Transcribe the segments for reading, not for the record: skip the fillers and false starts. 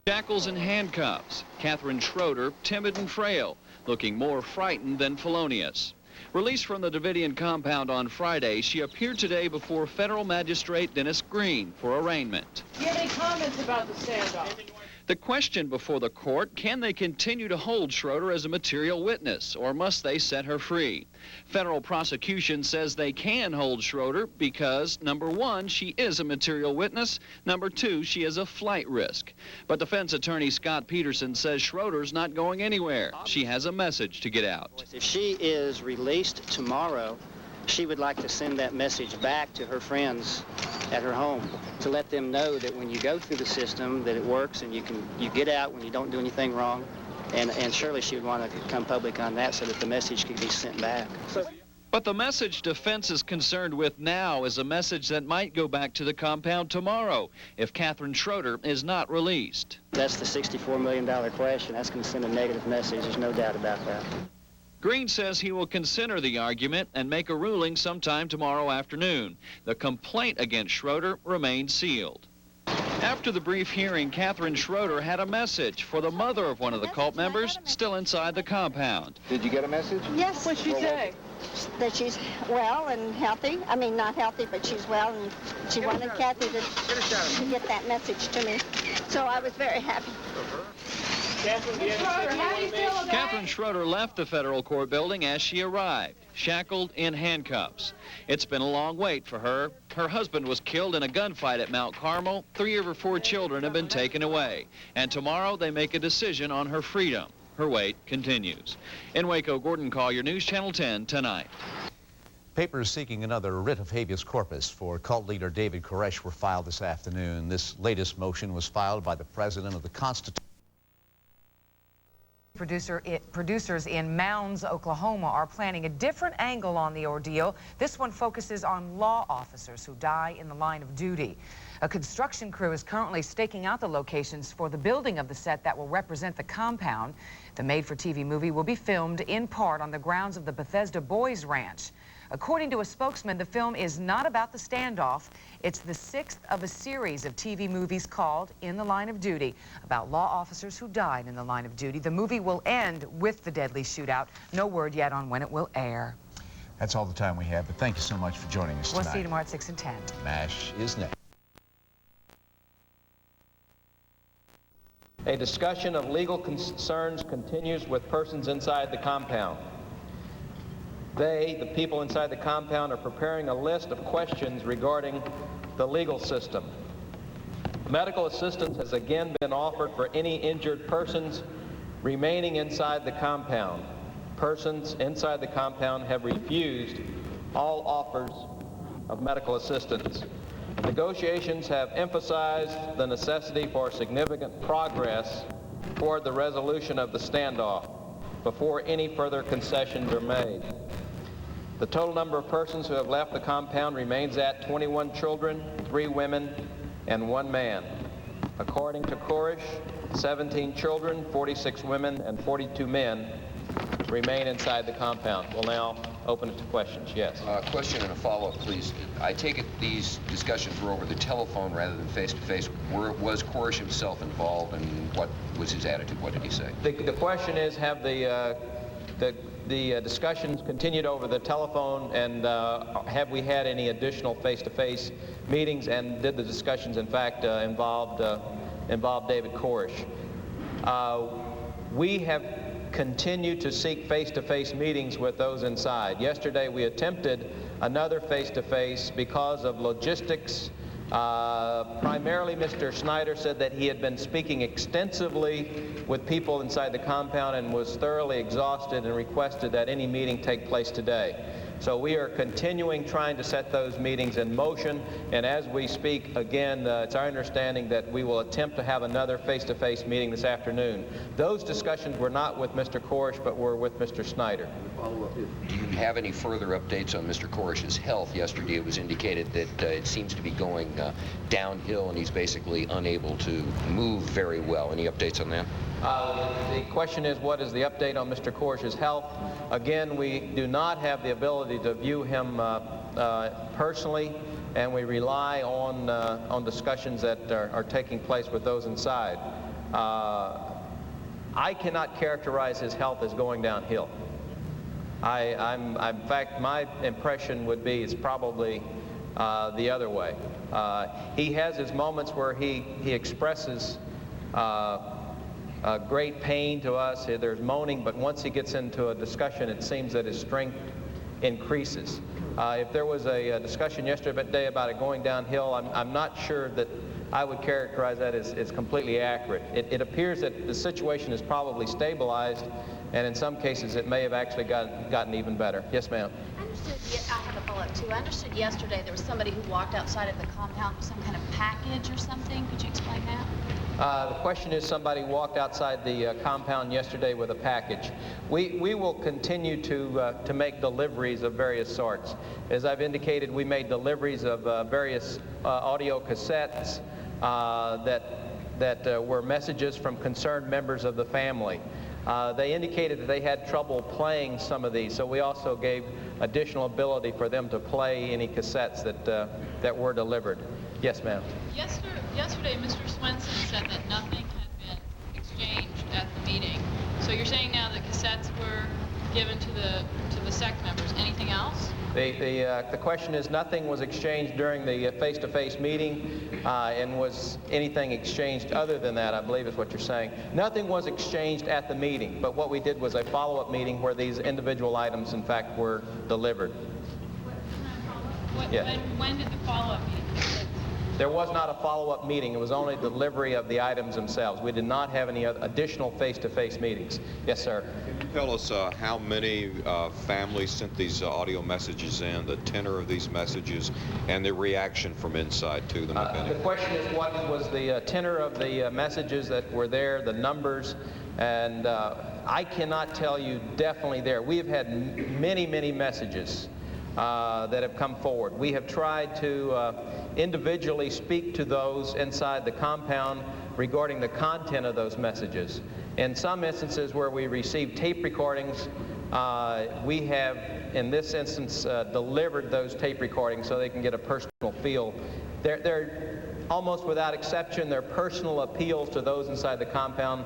Shackles and handcuffs. Catherine Schroeder, timid and frail, looking more frightened than felonious. Released from the Davidian compound on Friday, she appeared today before federal magistrate Dennis Green for arraignment. Do you have any comments about the standoff? The question before the court, can they continue to hold Schroeder as a material witness, or must they set her free? Federal prosecution says they can hold Schroeder because, number one, she is a material witness. Number two, she is a flight risk. But defense attorney Scott Peterson says Schroeder's not going anywhere. She has a message to get out. If she is released tomorrow, she would like to send that message back to her friends at her home to let them know that when you go through the system that it works and you get out when you don't do anything wrong, and surely she would want to come public on that so that the message could be sent back. But the message defense is concerned with now is a message that might go back to the compound tomorrow if Catherine Schroeder is not released. That's the $64 million question. That's going to send a negative message. There's no doubt about that. Green says he will consider the argument and make a ruling sometime tomorrow afternoon. The complaint against Schroeder remains sealed. After the brief hearing, Catherine Schroeder had a message for the mother of one of the cult members still inside the compound. Did you get a message? Yes. What'd she say? That she's well and healthy. I mean, not healthy, but she's well, and she wanted Kathy to get that message to me. So I was very happy. Catherine Schroeder left the federal court building as she arrived, shackled in handcuffs. It's been a long wait for her. Her husband was killed in a gunfight at Mount Carmel. 3 of her 4 children have been taken away. And tomorrow they make a decision on her freedom. Her wait continues. In Waco, Gordon Collier, News Channel 10 tonight. Papers seeking another writ of habeas corpus for cult leader David Koresh were filed this afternoon. This latest motion was filed by the president of the Constitution. Producers in Mounds, Oklahoma are planning a different angle on the ordeal. This one focuses on law officers who die in the line of duty. A construction crew is currently staking out the locations for the building of the set that will represent the compound. The made-for-TV movie will be filmed in part on the grounds of the Bethesda Boys Ranch. According to a spokesman, the film is not about the standoff. It's the 6th of a series of TV movies called In the Line of Duty, about law officers who died in the line of duty. The movie will end with the deadly shootout. No word yet on when it will air. That's all the time we have, but thank you so much for joining us tonight. We'll see you tomorrow at 6 and 10. MASH is next. A discussion of legal concerns continues with persons inside the compound. They, the people inside the compound, are preparing a list of questions regarding the legal system. Medical assistance has again been offered for any injured persons remaining inside the compound. Persons inside the compound have refused all offers of medical assistance. Negotiations have emphasized the necessity for significant progress toward the resolution of the standoff before any further concessions are made. The total number of persons who have left the compound remains at 21 children, 3 women, and 1 man. According to Koresh, 17 children, 46 women, and 42 men remain inside the compound. We'll now open it to questions. Yes. Question and a follow-up, please. I take it these discussions were over the telephone rather than face-to-face. Was Koresh himself involved, and what was his attitude? What did he say? The question is, have the discussions continued over the telephone, and have we had any additional face-to-face meetings, and did the discussions, in fact, involve David Koresh? We have continued to seek face-to-face meetings with those inside. Yesterday we attempted another face-to-face because of logistics. Primarily Mr. Snyder said that he had been speaking extensively with people inside the compound and was thoroughly exhausted and requested that any meeting take place today. So we are continuing trying to set those meetings in motion, and as we speak, again, it's our understanding that we will attempt to have another face-to-face meeting this afternoon. Those discussions were not with Mr. Koresh, but were with Mr. Snyder. Do you have any further updates on Mr. Koresh's health? Yesterday it was indicated that it seems to be going downhill, and he's basically unable to move very well. Any updates on that? The question is, what is the update on Mr. Koresh's health? Again, we do not have the ability to view him personally, and we rely on discussions that are taking place with those inside. I cannot characterize his health as going downhill. In fact, my impression would be it's probably the other way. He has his moments where he expresses great pain to us. There's moaning, but once he gets into a discussion, it seems that his strength increases. If there was a discussion yesterday about it going downhill, I'm not sure that I would characterize that as completely accurate. It appears that the situation is probably stabilized, and in some cases it may have actually gotten even better. Yes, ma'am. I have a follow-up too. I understood yesterday there was somebody who walked outside of the compound with some kind of package or something. Could you explain that? The question is, somebody walked outside the compound yesterday with a package. We will continue to make deliveries of various sorts. As I've indicated, we made deliveries of various audio cassettes that were messages from concerned members of the family. They indicated that they had trouble playing some of these, so we also gave additional ability for them to play any cassettes that were delivered. Yes, ma'am. Yesterday, Mr. Swenson said that nothing had been exchanged at the meeting. So you're saying now that cassettes were given to the SEC members. Anything else? The question is, nothing was exchanged during the face-to-face meeting, and was anything exchanged other than that, I believe is what you're saying. Nothing was exchanged at the meeting, but what we did was a follow-up meeting where these individual items, in fact, were delivered. When did the follow-up meeting? There was not a follow-up meeting. It was only delivery of the items themselves. We did not have any additional face-to-face meetings. Yes, sir. Can you tell us how many families sent these audio messages in, the tenor of these messages, and the reaction from inside to them? The question is, what was the tenor of the messages that were there, the numbers, and I cannot tell you definitely there. We have had many, many messages that have come forward. We have tried to individually speak to those inside the compound regarding the content of those messages. In some instances where we receive tape recordings, we have, in this instance, delivered those tape recordings so they can get a personal feel. They're almost without exception, they're personal appeals to those inside the compound.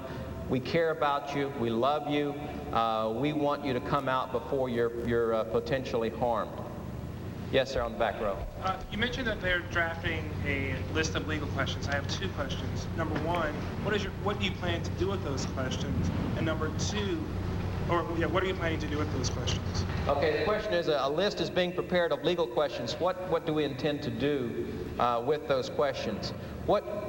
We care about you. We love you. We want you to come out before you're potentially harmed. Yes, sir, on the back row. You mentioned that they're drafting a list of legal questions. I have two questions. Number one, what do you plan to do with those questions? And number two, what are you planning to do with those questions? Okay, the question is, a list is being prepared of legal questions. What do we intend to do with those questions? What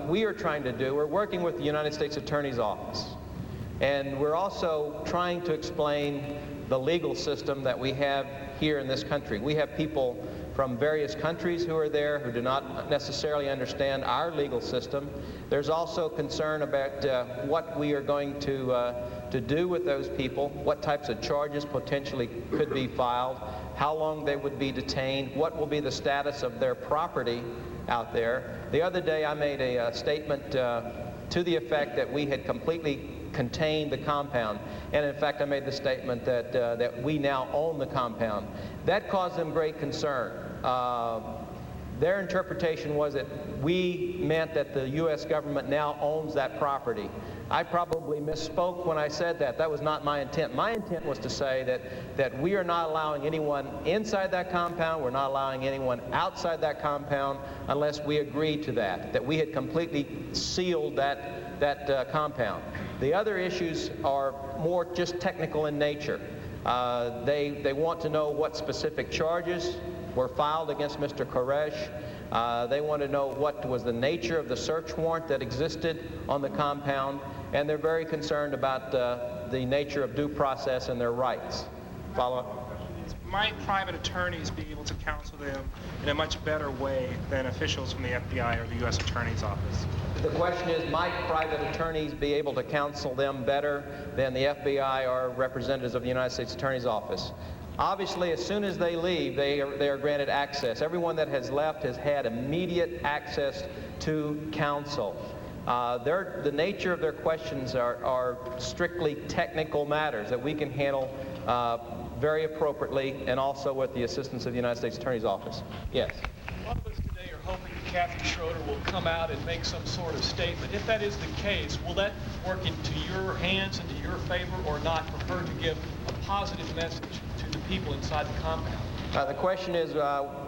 we are trying to do, we're working with the United States Attorney's Office, and we're also trying to explain the legal system that we have here in this country. We have people from various countries who are there who do not necessarily understand our legal system. There's also concern about what we are going to do with those people, what types of charges potentially could be filed, how long they would be detained, what will be the status of their property out there. The other day I made a statement to the effect that we had completely contained the compound, and in fact I made the statement that we now own the compound. That caused them great concern. Their interpretation was that we meant that the U.S. government now owns that property. I probably misspoke when I said that. That was not my intent. My intent was to say that we are not allowing anyone inside that compound, we're not allowing anyone outside that compound unless we agree to that we had completely sealed that compound. The other issues are more just technical in nature. They want to know what specific charges were filed against Mr. Koresh. They want to know what was the nature of the search warrant that existed on the compound, and they're very concerned about the nature of due process and their rights. Follow up? Might private attorneys be able to counsel them in a much better way than officials from the FBI or the U.S. Attorney's Office? The question is, might private attorneys be able to counsel them better than the FBI or representatives of the United States Attorney's Office? Obviously, as soon as they leave, they are granted access. Everyone that has left has had immediate access to counsel. The nature of their questions are strictly technical matters that we can handle very appropriately, and also with the assistance of the United States Attorney's Office. Yes? A lot of us today are hoping Kathy Schroeder will come out and make some sort of statement. If that is the case, will that work into your hands, into your favor, or not, for her to give a positive message to the people inside the compound? The question is,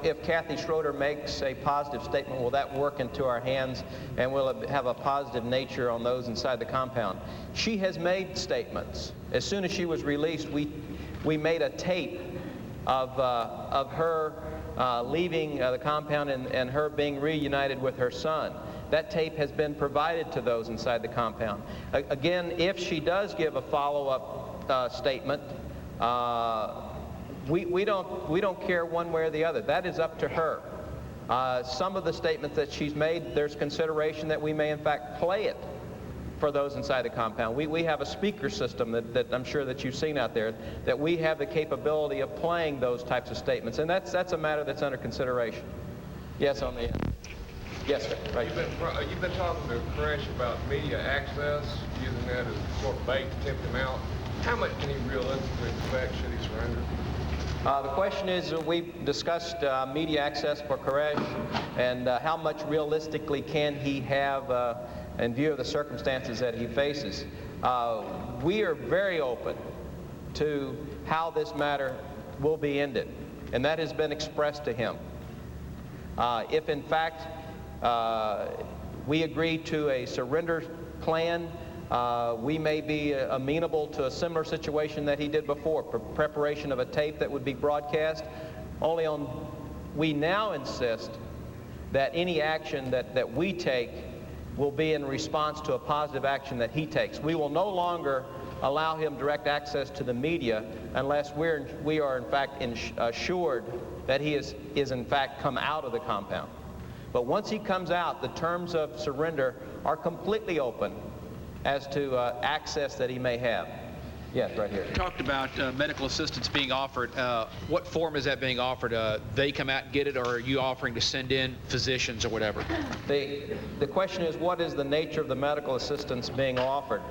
if Kathy Schroeder makes a positive statement, will that work into our hands, and will it have a positive nature on those inside the compound? She has made statements. As soon as she was released, we made a tape of her leaving the compound and her being reunited with her son. That tape has been provided to those inside the compound. Again, if she does give a follow-up statement, we don't care one way or the other. That is up to her. Some of the statements that she's made, there's consideration that we may in fact play it for those inside the compound. We have a speaker system that I'm sure that you've seen out there, that we have the capability of playing those types of statements, and that's a matter that's under consideration. Yes, on the end. Yes, sir. Right. You've been talking to Koresh about media access, using that as sort of bait to tempt him out. How much can he realistically expect should he surrender? The question is, we've discussed media access for Koresh, and how much realistically can he have in view of the circumstances that he faces. We are very open to how this matter will be ended, and that has been expressed to him. If in fact we agree to a surrender plan, we may be amenable to a similar situation that he did before, preparation of a tape that would be broadcast. We now insist that any action that we take will be in response to a positive action that he takes. We will no longer allow him direct access to the media unless we are in fact assured that he is in fact come out of the compound. But once he comes out, the terms of surrender are completely open as to access that he may have. Yes, right here. You talked about medical assistance being offered. What form is that being offered? They come out and get it, or are you offering to send in physicians or whatever? The question is, what is the nature of the medical assistance being offered?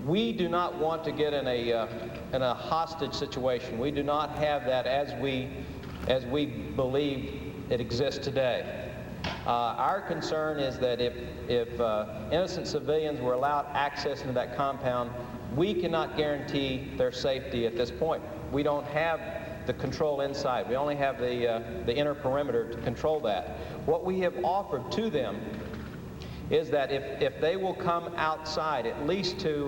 We do not want to get in a hostage situation. We do not have that as we believe it exists today. Our concern is that if innocent civilians were allowed access into that compound, we cannot guarantee their safety at this point. We don't have the control inside. We only have the inner perimeter to control that. What we have offered to them is that if they will come outside, at least to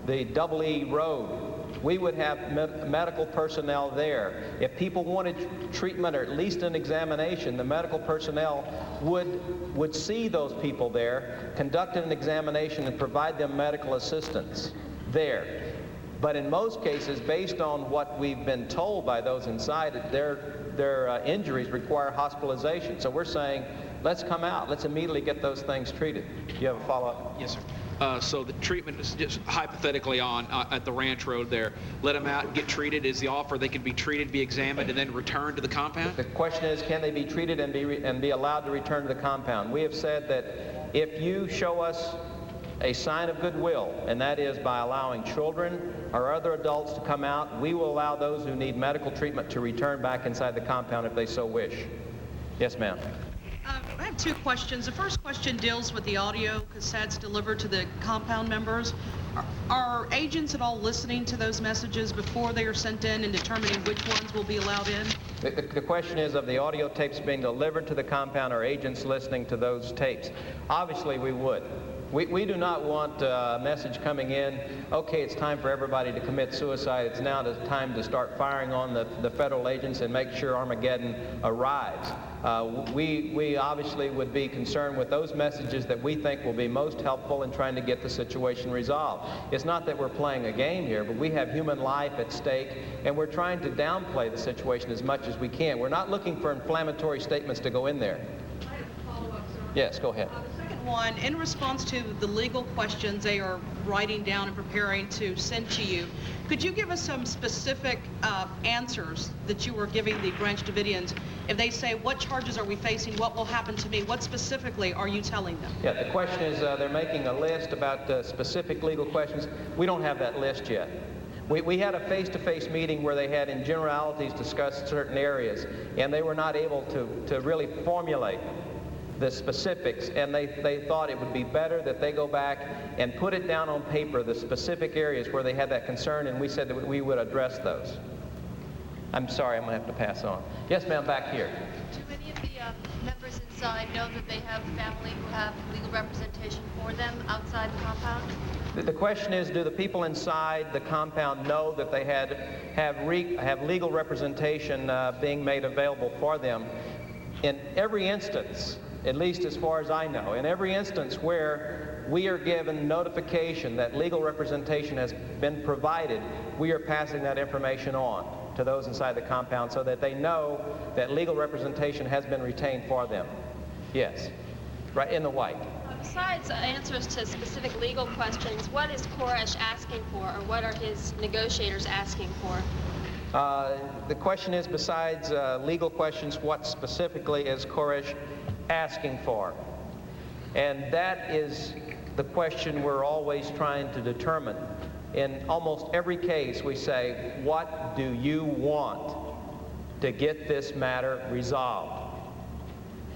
the Double E Road, we would have medical personnel there. If people wanted treatment or at least an examination, the medical personnel would see those people there, conduct an examination, and provide them medical assistance there. But in most cases, based on what we've been told by those inside, their injuries require hospitalization. So we're saying, let's come out. Let's immediately get those things treated. Do you have a follow-up? Yes, sir. So the treatment is just hypothetically on at the ranch road there. Let them out and get treated. Is the offer they can be treated, be examined, and then return to the compound? The question is, can they be treated and be allowed to return to the compound? We have said that if you show us a sign of goodwill, and that is by allowing children or other adults to come out, we will allow those who need medical treatment to return back inside the compound if they so wish. Yes, ma'am. I have two questions. The first question deals with the audio cassettes delivered to the compound members. Are agents at all listening to those messages before they are sent in and determining which ones will be allowed in? The question is, of the audio tapes being delivered to the compound, are agents listening to those tapes? Obviously, we would. We do not want a message coming in, okay, it's time for everybody to commit suicide. It's now the time to start firing on the federal agents and make sure Armageddon arrives. We obviously would be concerned with those messages that we think will be most helpful in trying to get the situation resolved. It's not that we're playing a game here, but we have human life at stake, and we're trying to downplay the situation as much as we can. We're not looking for inflammatory statements to go in there. I have a follow-up, sir. Yes, go ahead. One, in response to the legal questions they are writing down and preparing to send to you, could you give us some specific answers that you were giving the Branch Davidians? If they say, what charges are we facing, what will happen to me, what specifically are you telling them? Yeah, the question is, they're making a list about specific legal questions. We don't have that list yet. We had a face-to-face meeting where they had in generalities discussed certain areas, and they were not able to really formulate the specifics, and they thought it would be better that they go back and put it down on paper, the specific areas where they had that concern, and we said that we would address those. I'm sorry, I'm going to have to pass on. Yes, ma'am, back here. Do any of the members inside know that they have family who have legal representation for them outside the compound? The question is, do the people inside the compound know that they have legal representation being made available for them? In every instance, at least as far as I know, in every instance where we are given notification that legal representation has been provided, we are passing that information on to those inside the compound so that they know that legal representation has been retained for them. Yes, right in the white. Besides answers to specific legal questions, what is Koresh asking for, or what are his negotiators asking for? The question is, besides legal questions, what specifically is Koresh asking for? And that is the question we're always trying to determine. In almost every case, we say, what do you want to get this matter resolved?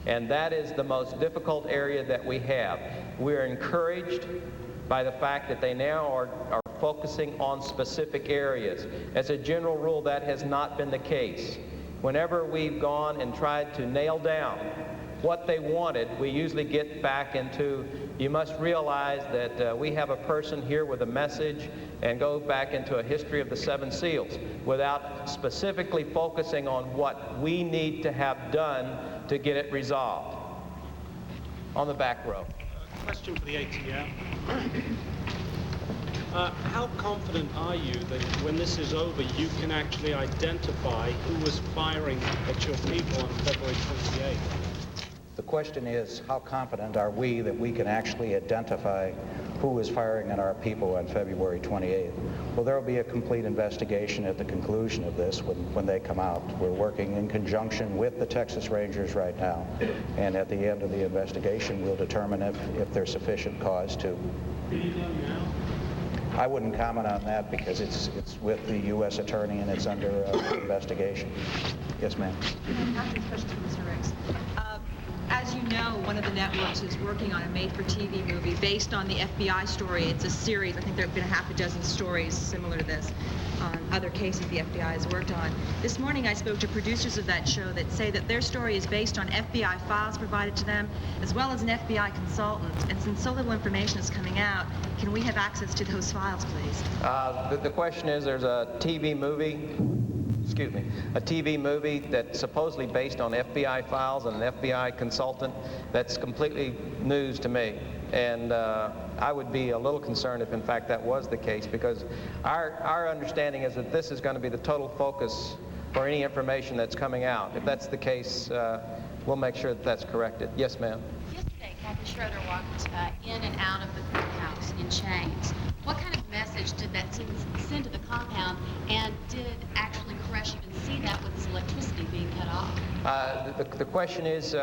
And that is the most difficult area that we have. We're encouraged by the fact that they now are focusing on specific areas. As a general rule, that has not been the case. Whenever we've gone and tried to nail down what they wanted, we usually get back into, you must realize that we have a person here with a message, and go back into a history of the 7 seals without specifically focusing on what we need to have done to get it resolved. On the back row. Question for the ATF. How confident are you that when this is over, you can actually identify who was firing at your people on February 28th? The question is, how confident are we that we can actually identify who was firing at our people on February 28th? Well, there will be a complete investigation at the conclusion of this when they come out. We're working in conjunction with the Texas Rangers right now, and at the end of the investigation, we'll determine if there's sufficient cause to. I wouldn't comment on that because it's with the U.S. Attorney and it's under investigation. Yes, ma'am. After this question to Mr. Ricks. As you know, one of the networks is working on a made-for-TV movie based on the FBI story. It's a series. I think there have been a half a dozen stories similar to this on other cases the FBI has worked on. This morning I spoke to producers of that show that say that their story is based on FBI files provided to them, as well as an FBI consultant. And since so little information is coming out, can we have access to those files, please? The question is, there's a TV movie that's supposedly based on FBI files and an FBI consultant. That's completely news to me. And I would be a little concerned if, in fact, that was the case, because our understanding is that this is going to be the total focus for any information that's coming out. If that's the case, we'll make sure that that's corrected. Yes, ma'am. Yesterday, Kathy Schroeder walked in and out of the courthouse in chains. What kind of message did that send to the compound, and did actually Koresh even see that with his electricity being cut off? The question is,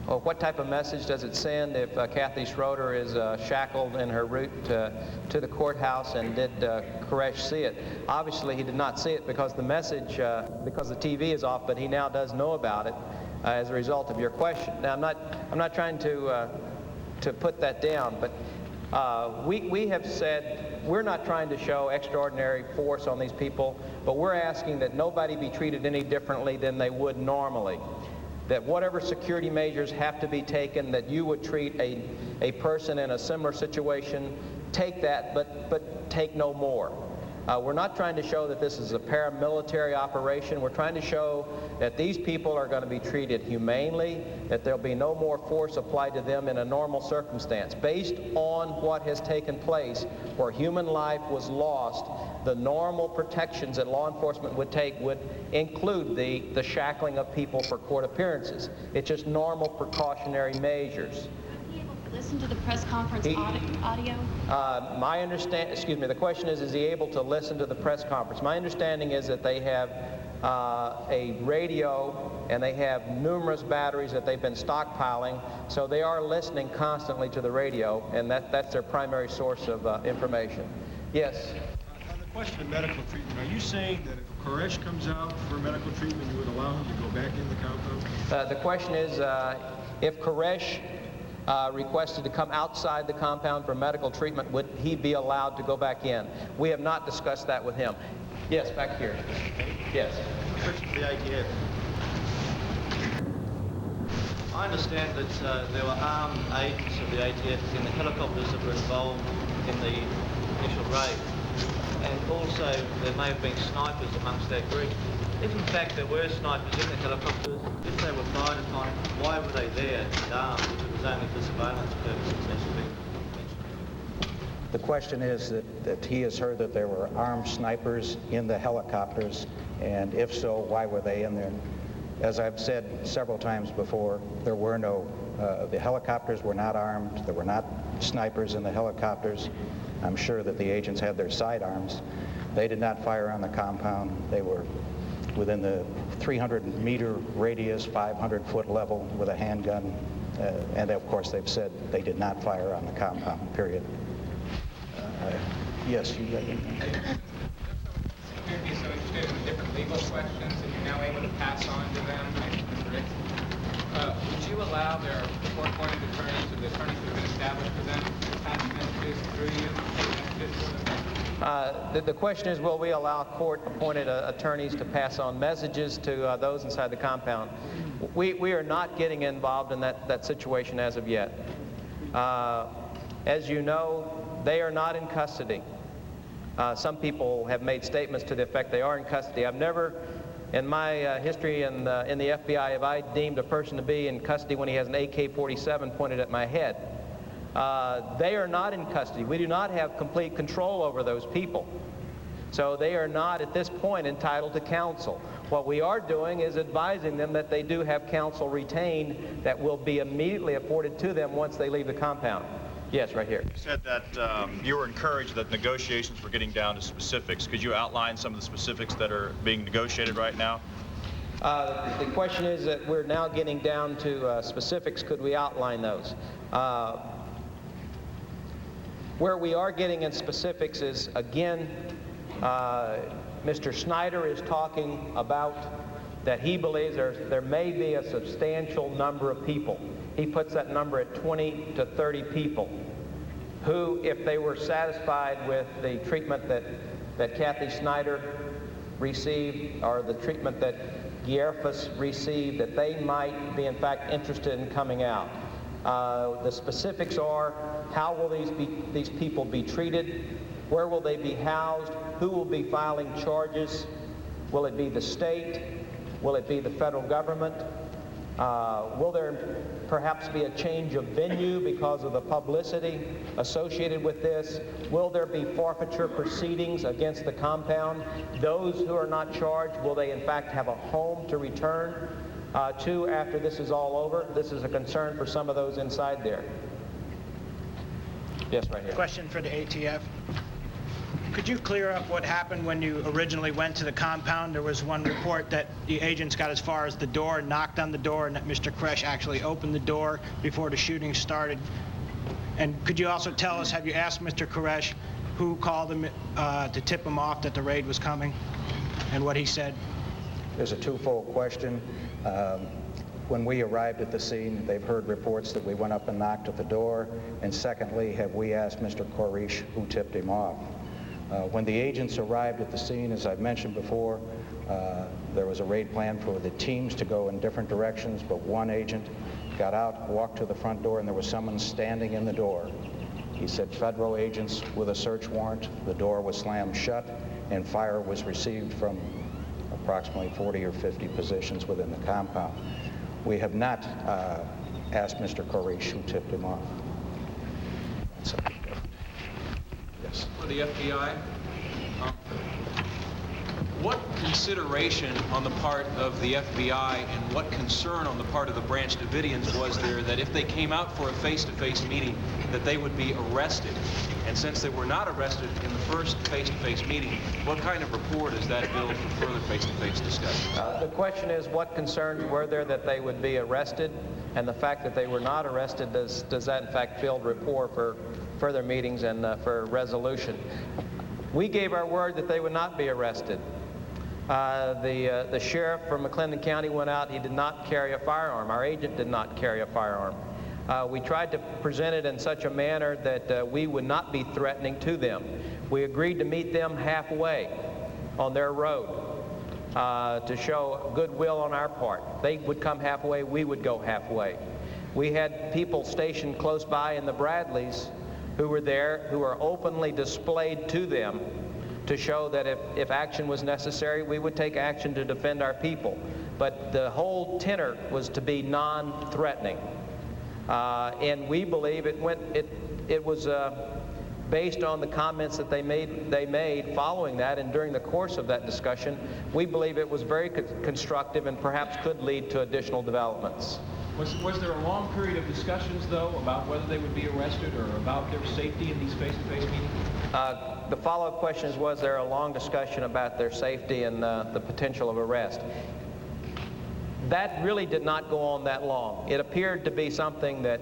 what type of message does it send if Kathy Schroeder is shackled in her route to the courthouse, and did Koresh see it? Obviously, he did not see it because the message, because the TV is off, but he now does know about it as a result of your question. Now, I'm not trying to put that down, but we have said we're not trying to show extraordinary force on these people, but we're asking that nobody be treated any differently than they would normally. That whatever security measures have to be taken, that you would treat a person in a similar situation, take that, but take no more. We're not trying to show that this is a paramilitary operation. We're trying to show that these people are going to be treated humanely, that there'll be no more force applied to them in a normal circumstance. Based on what has taken place, where human life was lost, the normal protections that law enforcement would take would include the shackling of people for court appearances. It's just normal precautionary measures. Listen to the press conference audio? The question is he able to listen to the press conference? My understanding is that they have a radio and they have numerous batteries that they've been stockpiling, so they are listening constantly to the radio, and that's their primary source of information. Yes? On the Question of medical treatment. Are you saying that if Koresh comes out for medical treatment, you would allow him to go back in the compound? The question is, if Koresh requested to come outside the compound for medical treatment, would he be allowed to go back in? We have not discussed that with him. Yes, back here. Yes. Question for the ATF. I understand that there were armed agents of the ATF in the helicopters that were involved in the initial raid. And also there may have been snipers amongst that group. If in fact there were snipers in the helicopters, if they were fired upon, why were they there and armed if it was only for surveillance purposes? That should be mentioned. The question is that he has heard that there were armed snipers in the helicopters, and if so, why were they in there? As I've said several times before, there were no, the helicopters were not armed, there were not snipers in the helicopters. I'm sure that the agents had their sidearms. They did not fire on the compound. They were within the 300-meter radius, 500-foot level with a handgun. And of course, they've said they did not fire on the compound, period. Yes, you got it. You're so interested in the different legal questions that you're now able to pass on to them. Would you allow their court-appointed attorneys or the attorneys that have been established for them to pass messages through you, take messages for them? The question is, will we allow court-appointed attorneys to pass on messages to those inside the compound? We are not getting involved in that situation as of yet. As you know, they are not in custody. Some people have made statements to the effect they are in custody. I've never, in my history in the FBI, have I deemed a person to be in custody when he has an AK-47 pointed at my head. They are not in custody. We do not have complete control over those people. So they are not, at this point, entitled to counsel. What we are doing is advising them that they do have counsel retained that will be immediately afforded to them once they leave the compound. Yes, right here. You said that you were encouraged that negotiations were getting down to specifics. Could you outline some of the specifics that are being negotiated right now? The question is that we're now getting down to specifics. Could we outline those? Where we are getting in specifics is, again, Mr. Snyder is talking about that he believes there may be a substantial number of people. He puts that number at 20 to 30 people who, if they were satisfied with the treatment that Kathy Snyder received or the treatment that Gierfus received, that they might be in fact interested in coming out. The specifics are, how will these people be treated? Where will they be housed? Who will be filing charges? Will it be the state? Will it be the federal government? Will there perhaps be a change of venue because of the publicity associated with this? Will there be forfeiture proceedings against the compound? Those who are not charged, will they in fact have a home to return to after this is all over? This is a concern for some of those inside there. Yes, right here. Question for the ATF. Could you clear up what happened when you originally went to the compound? There was one report that the agents got as far as the door, knocked on the door, and that Mr. Koresh actually opened the door before the shooting started. And could you also tell us, have you asked Mr. Koresh who called him to tip him off that the raid was coming and what he said? There's a twofold question. When we arrived at the scene, they've heard reports that we went up and knocked at the door. And secondly, have we asked Mr. Koresh who tipped him off? When the agents arrived at the scene, as I've mentioned before, there was a raid plan for the teams to go in different directions, but one agent got out, walked to the front door, and there was someone standing in the door. He said federal agents with a search warrant. The door was slammed shut, and fire was received from approximately 40 or 50 positions within the compound. We have not asked Mr. Koresh who tipped him off. So, yes. For the FBI, what consideration on the part of the FBI and what concern on the part of the Branch Davidians was there that if they came out for a face-to-face meeting that they would be arrested? And since they were not arrested in the first face-to-face meeting, what kind of rapport does that build for further face-to-face discussion? The question is, what concerns were there that they would be arrested? And the fact that they were not arrested, does that in fact build rapport for further meetings and for resolution? We gave our word that they would not be arrested. The sheriff from McClendon County went out. He did not carry a firearm. Our agent did not carry a firearm. We tried to present it in such a manner that we would not be threatening to them. We agreed to meet them halfway on their road to show goodwill on our part. They would come halfway, we would go halfway. We had people stationed close by in the Bradleys who were there, who were openly displayed to them to show that if action was necessary, we would take action to defend our people. But the whole tenor was to be non-threatening. And we believe it was based on the comments that they made following that, and during the course of that discussion, we believe it was very constructive and perhaps could lead to additional developments. Was there a long period of discussions, though, about whether they would be arrested or about their safety in these face-to-face meetings? The follow-up question is, was there a long discussion about their safety and the potential of arrest? That really did not go on that long. It appeared to be something that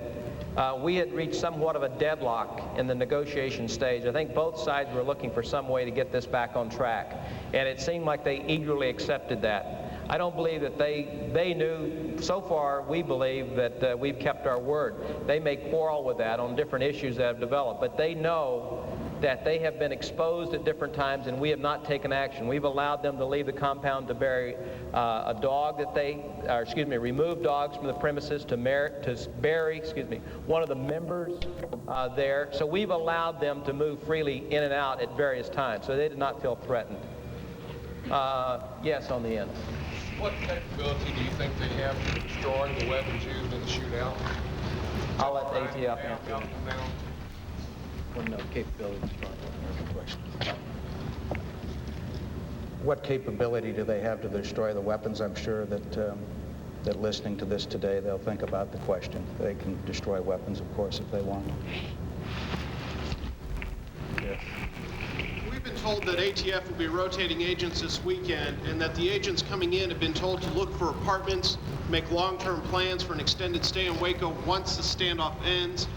we had reached somewhat of a deadlock in the negotiation stage. I think both sides were looking for some way to get this back on track, and it seemed like they eagerly accepted that. I don't believe that they knew. So far, we believe that we've kept our word. They may quarrel with that on different issues that have developed, but they know that they have been exposed at different times, and we have not taken action. We've allowed them to leave the compound to bury a dog that remove dogs from the premises to bury one of the members there. So we've allowed them to move freely in and out at various times, so they did not feel threatened. Yes, on the end. What capability do you think they have to destroy the weapons used in the shootout? I'll let the ATF answer. No capability to destroy the question. What capability do they have to destroy the weapons? I'm sure that listening to this today, they'll think about the question. They can destroy weapons, of course, if they want. Yes. We've been told that ATF will be rotating agents this weekend, and that the agents coming in have been told to look for apartments, make long-term plans for an extended stay in Waco once the standoff ends.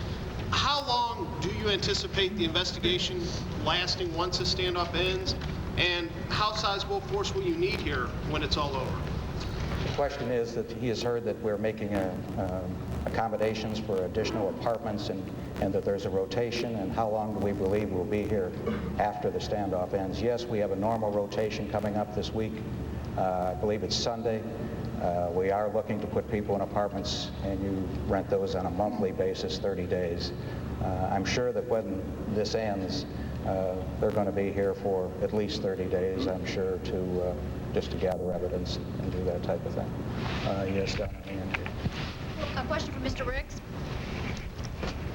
How long do you anticipate the investigation lasting once the standoff ends, and how sizable force will you need here when it's all over? The question is that he has heard that we're making accommodations for additional apartments and that there's a rotation, and how long do we believe we'll be here after the standoff ends. Yes, we have a normal rotation coming up this week. I believe it's Sunday. We are looking to put people in apartments, and you rent those on a monthly basis, 30 days. I'm sure that when this ends, they're going to be here for at least 30 days, I'm sure, just to gather evidence and do that type of thing. Yes, down on the end here. A question for Mr. Ricks.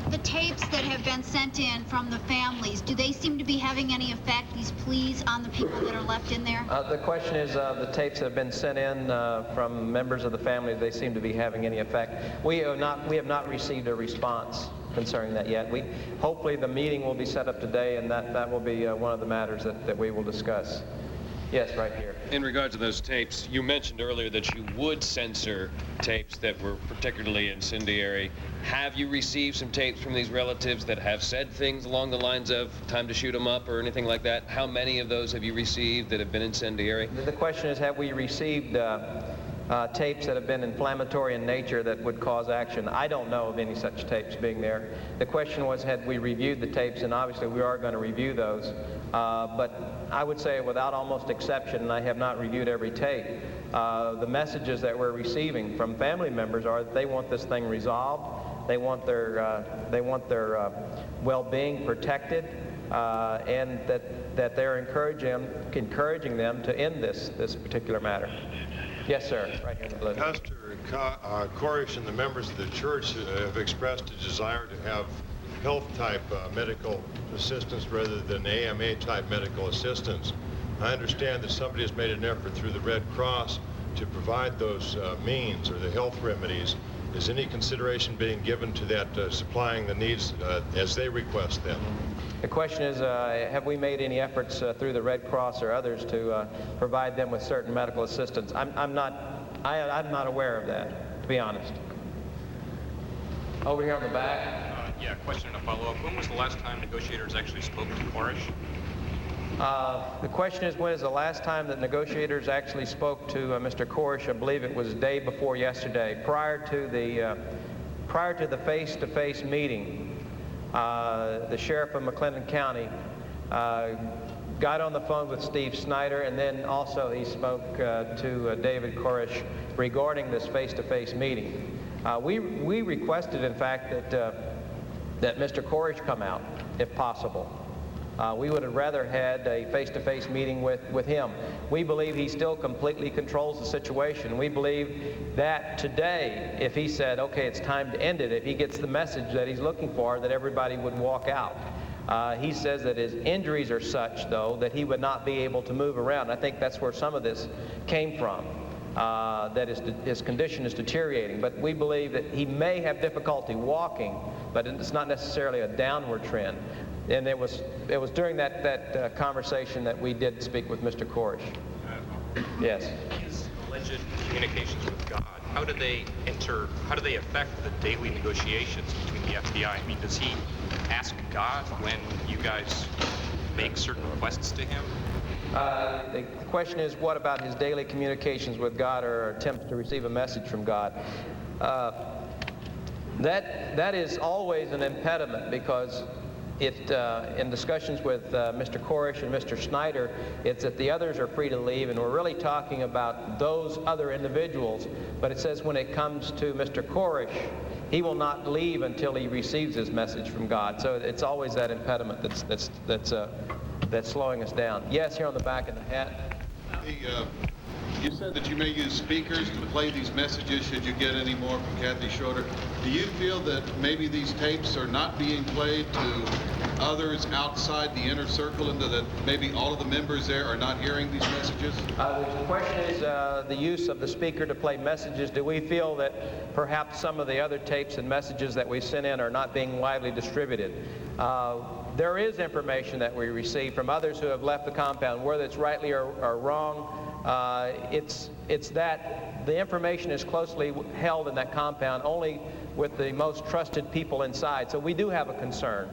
The tapes that have been sent in from the families, do they seem to be having any effect, these pleas, on the people that are left in there? The question is, the tapes that have been sent in from members of the family, they seem to be having any effect. We have not received a response concerning that yet. Hopefully the meeting will be set up today, and that will be one of the matters that we will discuss. Yes, right here. In regard to those tapes, you mentioned earlier that you would censor tapes that were particularly incendiary. Have you received some tapes from these relatives that have said things along the lines of time to shoot them up or anything like that? How many of those have you received that have been incendiary? The question is, have we received tapes that have been inflammatory in nature that would cause action? I don't know of any such tapes being there. The question was, had we reviewed the tapes, and obviously we are going to review those. But I would say without almost exception, and I have not reviewed every tape, the messages that we're receiving from family members are that they want this thing resolved. They want their well-being protected, and that they're encouraging them to end this particular matter. Yes, sir. Right here in the blue. Pastor Koresh and the members of the church have expressed a desire to have health-type medical assistance rather than AMA-type medical assistance. I understand that somebody has made an effort through the Red Cross to provide those means or the health remedies. Is any consideration being given to that, supplying the needs as they request them? The question is, have we made any efforts through the Red Cross or others to provide them with certain medical assistance? I'm not aware of that, to be honest. Over here on the back. Yeah, question and a follow-up. When was the last time negotiators actually spoke to Koresh? The question is, when is the last time that negotiators actually spoke to Mr. Korish? I believe it was the day before yesterday, prior to the face-to-face meeting. The sheriff of McLennan County got on the phone with Steve Snyder, and then also he spoke to David Korish regarding this face-to-face meeting. We requested, in fact, that Mr. Korish come out, if possible. We would have rather had a face-to-face meeting with him. We believe he still completely controls the situation. We believe that today, if he said, okay, it's time to end it, if he gets the message that he's looking for, that everybody would walk out. He says that his injuries are such, though, that he would not be able to move around. I think that's where some of this came from, that his condition is deteriorating. But we believe that he may have difficulty walking, but it's not necessarily a downward trend. And it was during that conversation that we did speak with Mr. Korish. Yes. His alleged communications with God, how do they affect the daily negotiations between the FBI? I mean, does he ask God when you guys make certain requests to him? The question is, what about his daily communications with God or attempts to receive a message from God? That is always an impediment, because in discussions with Mr. Korish and Mr. Snyder, it's that the others are free to leave, and we're really talking about those other individuals. But it says when it comes to Mr. Korish, he will not leave until he receives his message from God. So it's always that impediment that's slowing us down. Yes, here on the back of the hat. You said that you may use speakers to play these messages should you get any more from Kathy Schroeder. Do you feel that maybe these tapes are not being played to others outside the inner circle, and that maybe all of the members there are not hearing these messages? The question is the use of the speaker to play messages. Do we feel that perhaps some of the other tapes and messages that we sent in are not being widely distributed? There is information that we receive from others who have left the compound, whether it's rightly or wrong. It's that the information is closely held in that compound only with the most trusted people inside. So we do have a concern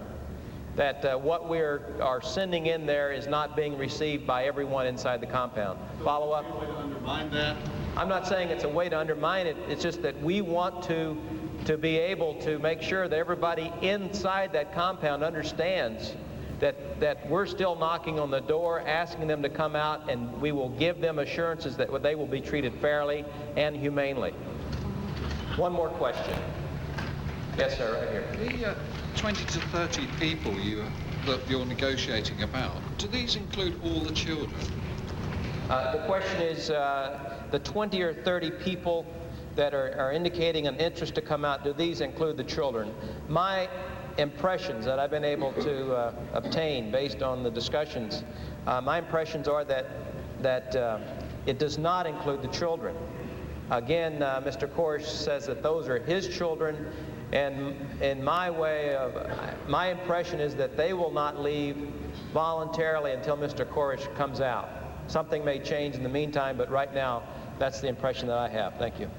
that what we are sending in there is not being received by everyone inside the compound. Follow up? Is there a way to undermine that? I'm not saying it's a way to undermine it. It's just that we want to be able to make sure that everybody inside that compound understands that we're still knocking on the door, asking them to come out, and we will give them assurances that they will be treated fairly and humanely. One more question. Yes, sir, right here. The 20 to 30 people that you're negotiating about, do these include all the children? The question is the 20 or 30 people that are indicating an interest to come out, do these include the children? My impressions that I've been able to obtain based on the discussions, my impressions are that it does not include the children. Again, Mr. Korish says that those are his children, and in my impression is that they will not leave voluntarily until Mr. Korish comes out. Something may change in the meantime, but right now, that's the impression that I have. Thank you.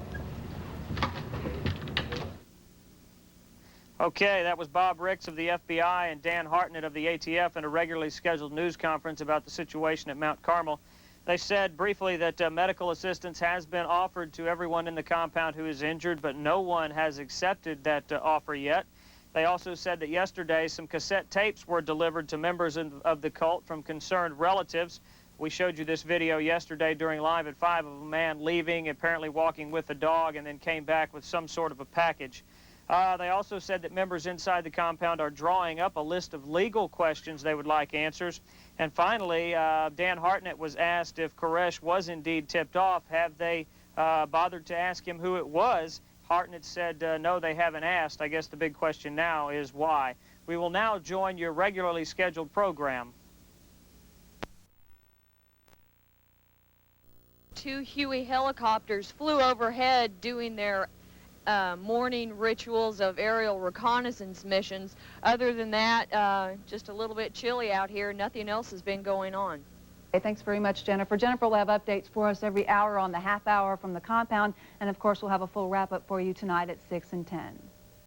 Okay, that was Bob Ricks of the FBI and Dan Hartnett of the ATF in a regularly scheduled news conference about the situation at Mount Carmel. They said briefly that medical assistance has been offered to everyone in the compound who is injured, but no one has accepted that offer yet. They also said that yesterday some cassette tapes were delivered to members of the cult from concerned relatives. We showed you this video yesterday during Live at 5 of a man leaving, apparently walking with a dog, and then came back with some sort of a package. They also said that members inside the compound are drawing up a list of legal questions they would like answers. And finally, Dan Hartnett was asked if Koresh was indeed tipped off. Have they bothered to ask him who it was? Hartnett said, no, they haven't asked. I guess the big question now is why. We will now join your regularly scheduled program. 2 Huey helicopters flew overhead doing their morning rituals of aerial reconnaissance missions. Other than that, just a little bit chilly out here. Nothing else has been going on. Hey, thanks very much, Jennifer. Jennifer will have updates for us every hour on the half hour from the compound, and of course we'll have a full wrap-up for you tonight at 6 and 10.